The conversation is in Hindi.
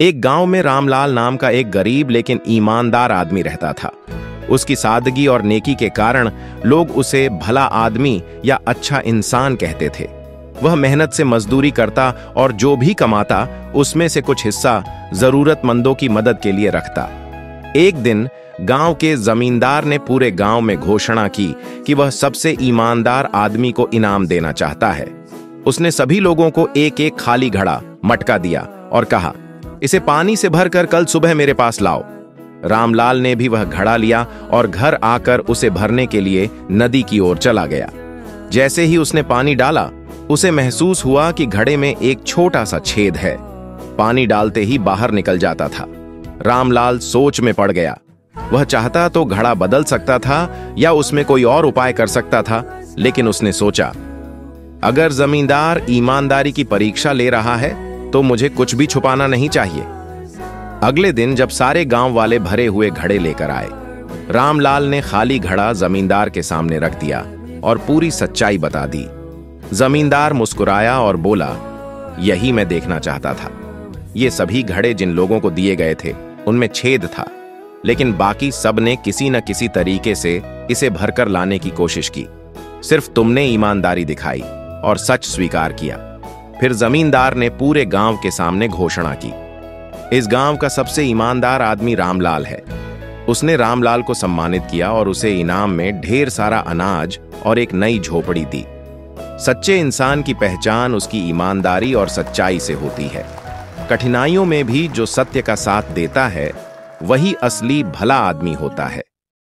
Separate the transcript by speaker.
Speaker 1: एक गांव में रामलाल नाम का एक गरीब लेकिन ईमानदार आदमी रहता था। उसकी सादगी और नेकी के कारण लोग उसे भला आदमी या अच्छा इंसान कहते थे। वह मेहनत से मजदूरी करता और जो भी कमाता उसमें से कुछ हिस्सा जरूरतमंदों की मदद के लिए रखता। एक दिन गांव के जमींदार ने पूरे गांव में घोषणा की कि वह सबसे ईमानदार आदमी को इनाम देना चाहता है। उसने सभी लोगों को एक एक खाली घड़ा मटका दिया और कहा, इसे पानी से भरकर कल सुबह मेरे पास लाओ। रामलाल ने भी वह घड़ा लिया और घर आकर उसे भरने के लिए नदी की ओर चला गया। जैसे ही उसने पानी डाला, उसे महसूस हुआ कि घड़े में एक छोटा सा छेद है। पानी डालते ही बाहर निकल जाता था। रामलाल सोच में पड़ गया। वह चाहता तो घड़ा बदल सकता था या उसमें कोई और उपाय कर सकता था, लेकिन उसने सोचा, अगर जमींदार ईमानदारी की परीक्षा ले रहा है तो मुझे कुछ भी छुपाना नहीं चाहिए। अगले दिन जब सारे गांव वाले भरे हुए घड़े लेकर आए, रामलाल ने खाली घड़ा जमींदार के सामने रख दिया और पूरी सच्चाई बता दी। जमींदार मुस्कुराया और बोला, यही मैं देखना चाहता था। ये सभी घड़े जिन लोगों को दिए गए थे उनमें छेद था, लेकिन बाकी सब ने किसी न किसी तरीके से इसे भरकर लाने की कोशिश की। सिर्फ तुमने ईमानदारी दिखाई और सच स्वीकार किया। फिर जमींदार ने पूरे गांव के सामने घोषणा की, इस गांव का सबसे ईमानदार आदमी रामलाल है। उसने रामलाल को सम्मानित किया और उसे इनाम में ढेर सारा अनाज और एक नई झोपड़ी दी। सच्चे इंसान की पहचान उसकी ईमानदारी और सच्चाई से होती है। कठिनाइयों में भी जो सत्य का साथ देता है वही असली भला आदमी होता है।